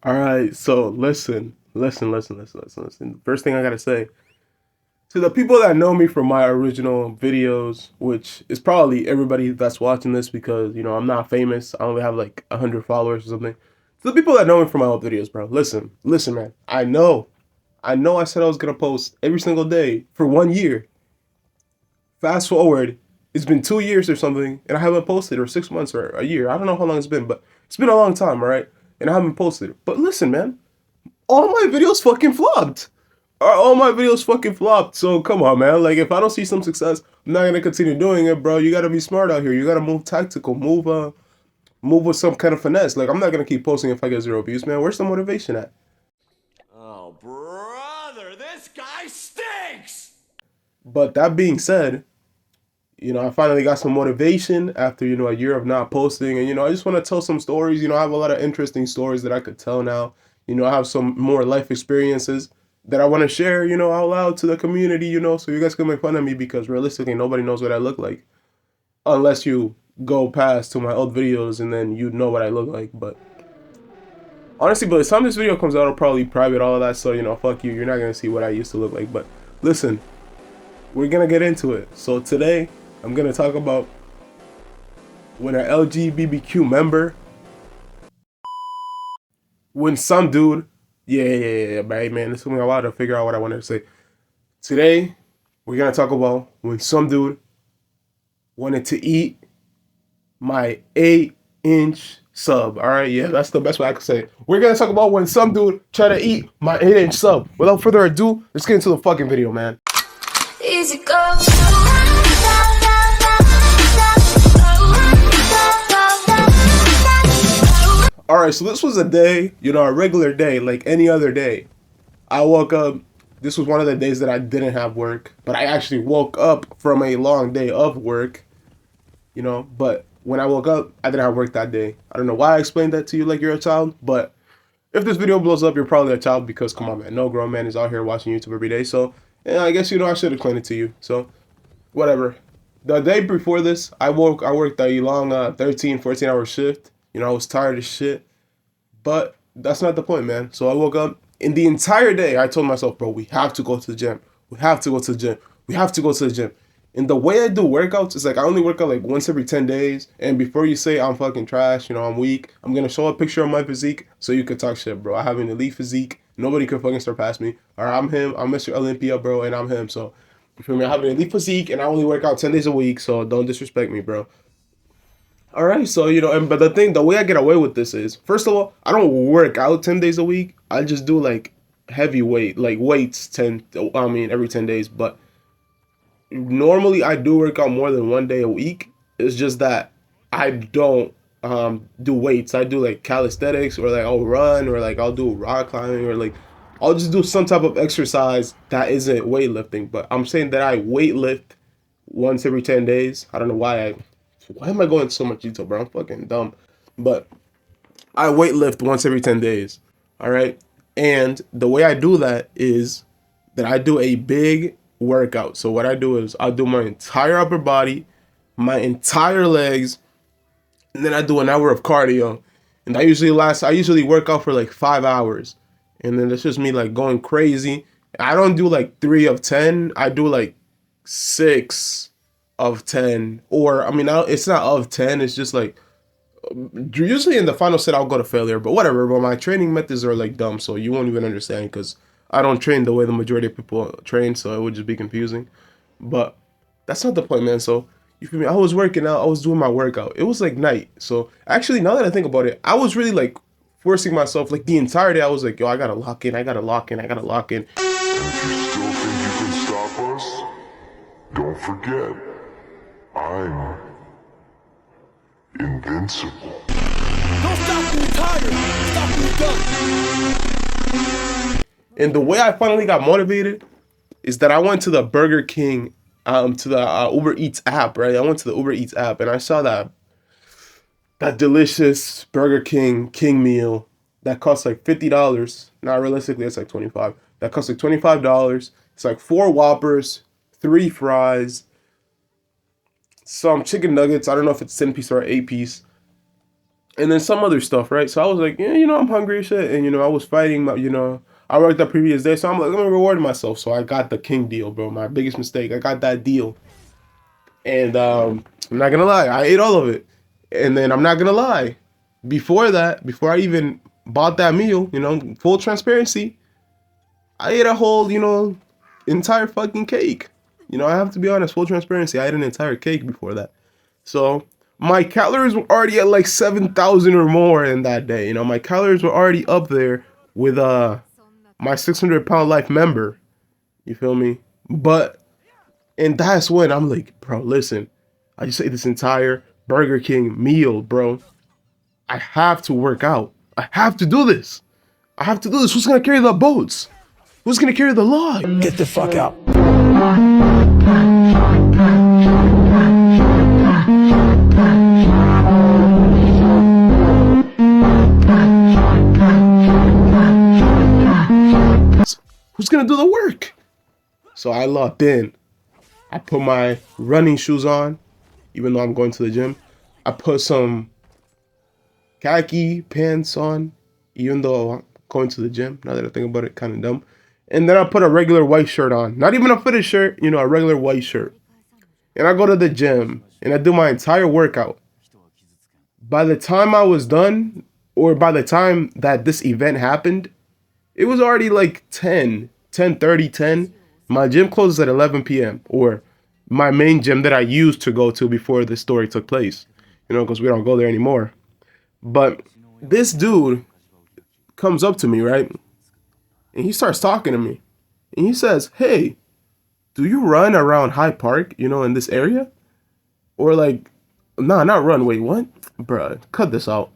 All right, so listen. First thing I gotta say to the people that know me from my original videos, which is probably everybody that's watching this because I'm not famous. I only have like 100 followers or something. To the people that know me from my old videos, bro, listen, man. I know. I said I was gonna post every single day for 1 year. Fast forward, it's been 2 years or something, and I haven't posted, or 6 months or a year. I don't know how long it's been, but it's been a long time, all right? And I haven't posted. But listen, man, all my videos fucking flopped. All my videos fucking flopped. So come on, man. Like if I don't see some success, I'm not gonna continue doing it, bro. You gotta be smart out here. You gotta move tactical. Move with some kind of finesse. Like I'm not gonna keep posting if I get 0 views, man. Where's the motivation at? Oh, brother, this guy stinks! But that being said, I finally got some motivation after, a year of not posting. And, I just want to tell some stories. I have a lot of interesting stories that I could tell now. I have some more life experiences that I want to share, out loud to the community, so you guys can make fun of me because realistically, nobody knows what I look like unless you go past to my old videos and then you know what I look like. But honestly, by the time this video comes out, I'll probably private all of that. So, fuck you. You're not going to see what I used to look like. But listen, we're going to get into it. So today, I'm going to talk about when an LGBTQ member, when some dude, yeah, right, man, this took me a while to figure out what I wanted to say. Today, we're gonna talk about when some dude wanted to eat my 8-inch sub. All right, yeah, that's the best way I could say it. We're gonna talk about when some dude tried to eat my 8-inch sub. Without further ado, let's get into the fucking video, man. Easy go. All right, so this was a day, a regular day, like any other day. I woke up. This was one of the days that I didn't have work, but I actually woke up from a long day of work, But when I woke up, I didn't have work that day. I don't know why I explained that to you like you're a child, but if this video blows up, you're probably a child because, come on, man, no grown man is out here watching YouTube every day. So, yeah, I guess, I should explain it to you. So, whatever. The day before this, I worked a long 13, 14-hour shift. I was tired as shit. But that's not the point, man. So I woke up. In the entire day, I told myself, bro, we have to go to the gym. We have to go to the gym. We have to go to the gym. And the way I do workouts is like I only work out like once every 10 days. And before you say I'm fucking trash, I'm weak, I'm going to show a picture of my physique so you could talk shit, bro. I have an elite physique. Nobody can fucking surpass me. Or I'm him. I'm Mr. Olympia, bro, and I'm him. So, you feel me? I have an elite physique and I only work out 10 days a week. So don't disrespect me, bro. All right, so but the way I get away with this is, first of all, I don't work out 10 days a week. I just do like heavy weight, like weights every 10 days. But normally I do work out more than one day a week. It's just that I don't do weights. I do like calisthenics or like I'll run or like I'll do rock climbing or like I'll just do some type of exercise that isn't weightlifting. But I'm saying that I weightlift once every 10 days. I don't know why am I going into so much detail, bro? I'm fucking dumb. But I weightlift once every 10 days. All right. And the way I do that is that I do a big workout. So what I do is I do my entire upper body, my entire legs, and then I do an hour of cardio. And I usually work out for like 5 hours. And then it's just me like going crazy. I don't do like 3 of 10. I do like 6 of 10. Or, it's not of 10. It's just like, usually in the final set, I'll go to failure. But whatever. But my training methods are like dumb. So you won't even understand because I don't train the way the majority of people train. So it would just be confusing. But that's not the point, man. So you feel me? I was working out. I was doing my workout. It was like night. So actually, now that I think about it, I was really like forcing myself. Like the entire day, I was like, yo, I gotta lock in. I gotta lock in. I gotta lock in. If you still think you can stop us, don't forget, I'm invincible. Don't stop when you're tired. Stop when you're done. And the way I finally got motivated is that I went to the Burger King, to the Uber Eats app, right? I went to the Uber Eats app and I saw that delicious Burger King meal that costs like $50. Not realistically, it's like 25. That costs like $25. It's like 4 Whoppers, 3 fries, some chicken nuggets. I don't know if it's 10 piece or 8 piece. and then some other stuff, right? So I was like, yeah, I'm hungry as shit, and I was fighting my, I worked the previous day, so I'm like, let me reward myself. So I got the king deal, bro. My biggest mistake. I got that deal, and I'm not gonna lie, I ate all of it, and then I'm not gonna lie, before that, before I even bought that meal, full transparency, I ate a whole, entire fucking cake. I have to be honest, full transparency, I ate an entire cake before that. So my calories were already at like 7,000 or more in that day. My calories were already up there with my 600-pound life member. You feel me? And that's when I'm like, bro, listen, I just ate this entire Burger King meal, bro. I have to work out. I have to do this. I have to do this. Who's gonna carry the boats? Who's gonna carry the log? Get the fuck out. Who's gonna do the work? So I locked in. I put my running shoes on, even though I'm going to the gym. I put some khaki pants on, even though I'm going to the gym. Now that I think about it, kind of dumb. And then I put a regular white shirt on. Not even a fitted shirt, a regular white shirt. And I go to the gym and I do my entire workout. By the time I was done, or by the time that this event happened, it was already like 10:30, 10. My gym closes at 11 p.m. Or my main gym that I used to go to before this story took place. Because we don't go there anymore. But this dude comes up to me, right? And he starts talking to me. And he says, hey, do you run around Hyde Park, in this area? Or like, nah, not run. Wait, what? Bruh, cut this out.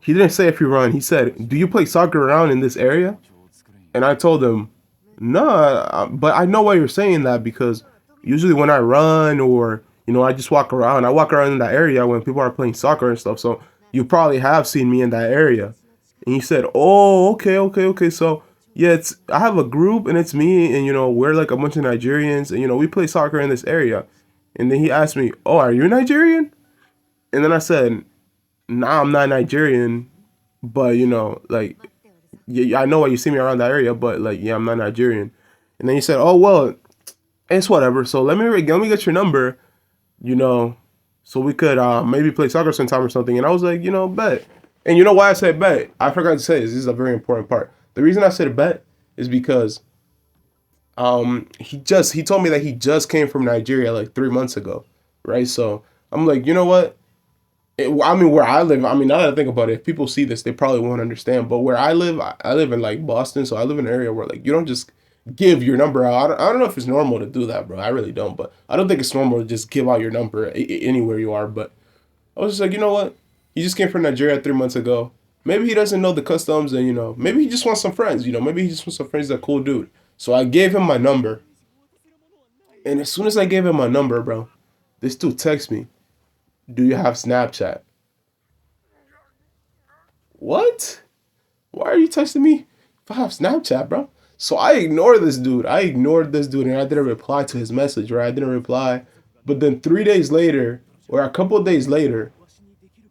He didn't say if you run. He said, do you play soccer around in this area? And I told him, nah, but I know why you're saying that, because usually when I run or, I just walk around, I walk around in that area when people are playing soccer and stuff. So you probably have seen me in that area. And he said, oh, okay. So yeah, I have a group and it's me and, we're like a bunch of Nigerians and, we play soccer in this area. And then he asked me, oh, are you Nigerian? And then I said, nah, I'm not Nigerian, but like, yeah, I know why you see me around that area, but like, yeah, I'm not Nigerian. And then he said, oh, well, it's whatever. So let me get your number, so we could maybe play soccer sometime or something. And I was like, bet. And you know why I said bet? I forgot to say this. This is a very important part. The reason I said bet is because he told me that he just came from Nigeria like 3 months ago, right? So I'm like, you know what? Where I live, now that I think about it, if people see this, they probably won't understand. But where I live in like Boston, so I live in an area where like you don't just give your number out. I don't know if it's normal to do that, bro. I really don't, but I don't think it's normal to just give out your number anywhere you are. But I was just like, you know what? He just came from Nigeria 3 months ago. Maybe he doesn't know the customs, and maybe he just wants some friends. Maybe he just wants some friends. He's a cool dude. So I gave him my number, and as soon as I gave him my number, bro, this dude texts me, do you have Snapchat? What? Why are you texting me if I have Snapchat, bro? So I ignored this dude. And I didn't reply to his message, right? I didn't reply. But then 3 days later, or a couple of days later,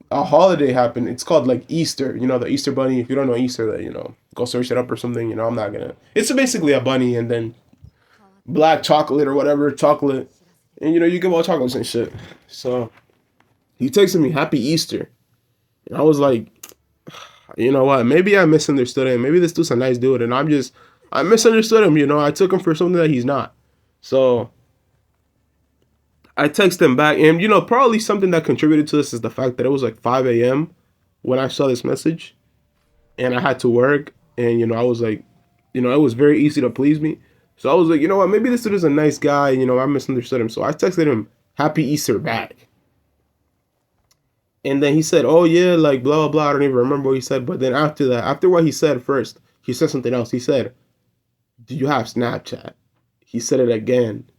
a holiday happened. It's called like Easter. The Easter bunny. If you don't know Easter, go search it up or something. I'm not gonna. It's basically a bunny and then black chocolate or whatever chocolate, and you give all chocolates and shit. So he texted me Happy Easter, and I was like, you know what? Maybe I misunderstood him. Maybe this dude's a nice dude, and I misunderstood him. I took him for something that he's not. So I text him back, and probably something that contributed to this is the fact that it was like 5 a.m. when I saw this message, and I had to work, and I was like, it was very easy to please me. So I was like, you know what? Maybe this dude is a nice guy. I misunderstood him. So I texted him Happy Easter back. And then he said, oh yeah, like blah, blah, blah. I don't even remember what he said. But then after that, after what he said first, he said something else. He said, do you have Snapchat? He said it again.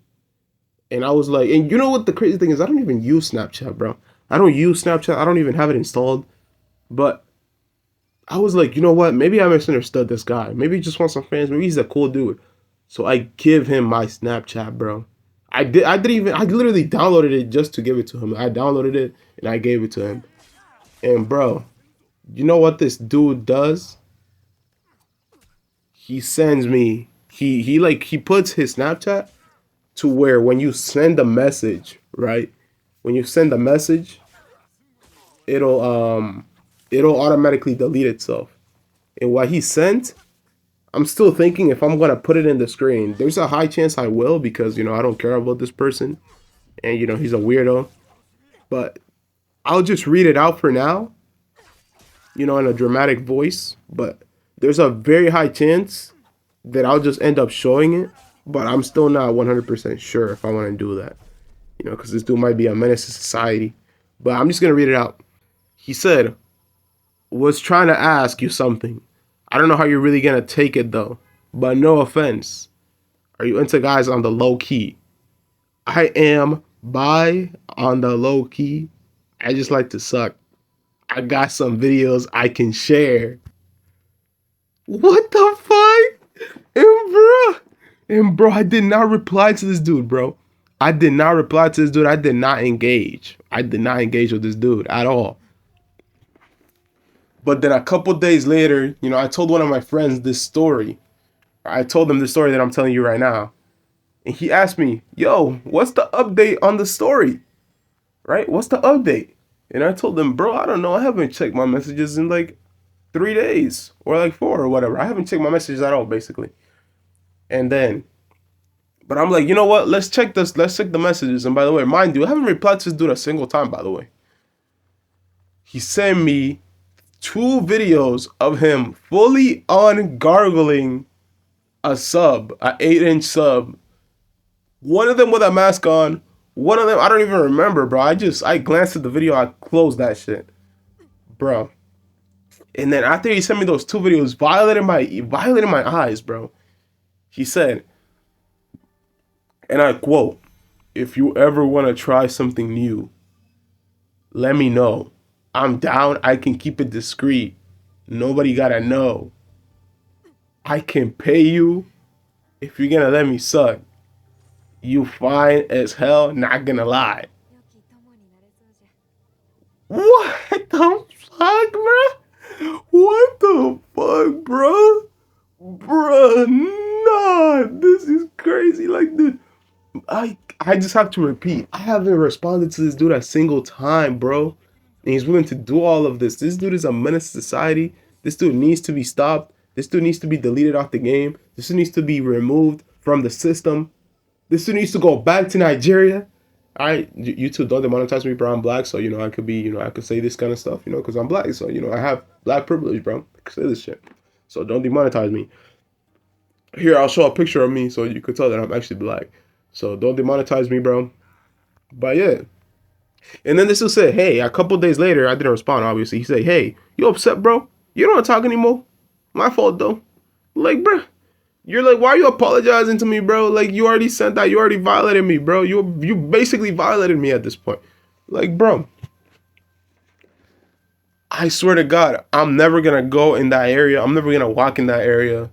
And I was like, and you know what the crazy thing is? I don't even use Snapchat, bro. I don't use Snapchat. I don't even have it installed. But I was like, you know what? Maybe I misunderstood this guy. Maybe he just wants some fans. Maybe he's a cool dude. So I give him my Snapchat, bro. I literally downloaded it just to give it to him. I downloaded it and I gave it to him. And bro, You know what this dude does? He sends me. He puts his Snapchat to where when you send a message, right? When you send a message, it'll it'll automatically delete itself. And what he sent, I'm still thinking if I'm gonna put it in the screen. There's a high chance I will because I don't care about this person, and he's a weirdo. But I'll just read it out for now, in a dramatic voice. But there's a very high chance that I'll just end up showing it. But I'm still not 100% sure if I want to do that, because this dude might be a menace to society. But I'm just gonna read it out. He said, "Was trying to ask you something. I don't know how you're really gonna take it though, but no offense. Are you into guys on the low key? I am bi on the low key. I just like to suck. I got some videos I can share." What the fuck? And bro, I did not reply to this dude, bro. I did not reply to this dude. I did not engage. I did not engage with this dude at all. But then a couple days later, I told one of my friends this story. I told him the story that I'm telling you right now. And he asked me, "Yo, what's the update on the story? Right? What's the update?" And I told him, "Bro, I don't know. I haven't checked my messages in like 3 days or like 4 or whatever. I haven't checked my messages at all, basically." But I'm like, you know what? Let's check this. Let's check the messages. And by the way, mind you, I haven't replied to this dude a single time, by the way. He sent me 2 videos of him fully on gargling a sub, an 8-inch sub. One of them with a mask on. One of them, I don't even remember, bro. I glanced at the video. I closed that shit, bro. And then after he sent me those 2 videos, violating my eyes, bro. He said, and I quote, "If you ever want to try something new, let me know. I'm down. I can keep it discreet. Nobody gotta know. I can pay you if you're gonna let me suck. You fine as hell, not gonna lie." What the fuck, bro? What the fuck, bro? Bruh, nah, this is crazy. Like, dude, I just have to repeat, I haven't responded to this dude a single time, bro. And he's willing to do all of this. This dude is a menace to society. This dude needs to be stopped. This dude needs to be deleted off the game. This dude needs to be removed from the system. This dude needs to go back to Nigeria. YouTube don't demonetize me, bro. I'm black, so I could be, I could say this kind of stuff, because I'm black. So I have black privilege, bro. I could say this shit. So don't demonetize me. Here, I'll show a picture of me so you could tell that I'm actually black. So don't demonetize me, bro. But yeah. And then this will say, hey, a couple days later, I didn't respond, obviously. He said, "Hey, you upset, bro? You don't want to talk anymore? My fault, though." Like, bro, you're like, why are you apologizing to me, bro? Like, you already sent that. You already violated me, bro. You basically violated me at this point. Like, bro, I swear to God, I'm never going to go in that area. I'm never going to walk in that area.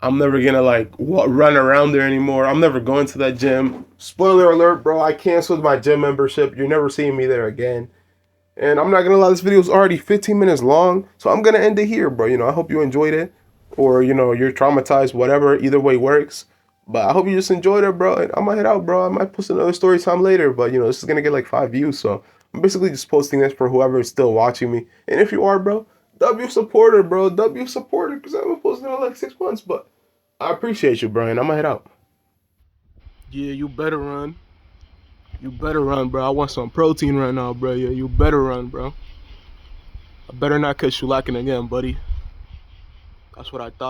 I'm never going to, run around there anymore. I'm never going to that gym. Spoiler alert, bro. I canceled my gym membership. You're never seeing me there again. And I'm not going to lie, this video is already 15 minutes long. So I'm going to end it here, bro. I hope you enjoyed it. Or, you're traumatized. Whatever. Either way works. But I hope you just enjoyed it, bro. And I might head out, bro. I might post another story time later. But, this is going to get 5 views. So I'm basically just posting this for whoever is still watching me. And if you are, bro, W supporter, bro. W supporter. Because I haven't posted in 6 months. But I appreciate you, Brian. I'm gonna head out. Yeah, you better run. You better run, bro. I want some protein right now, bro. Yeah, you better run, bro. I better not catch you lacking again, buddy. That's what I thought.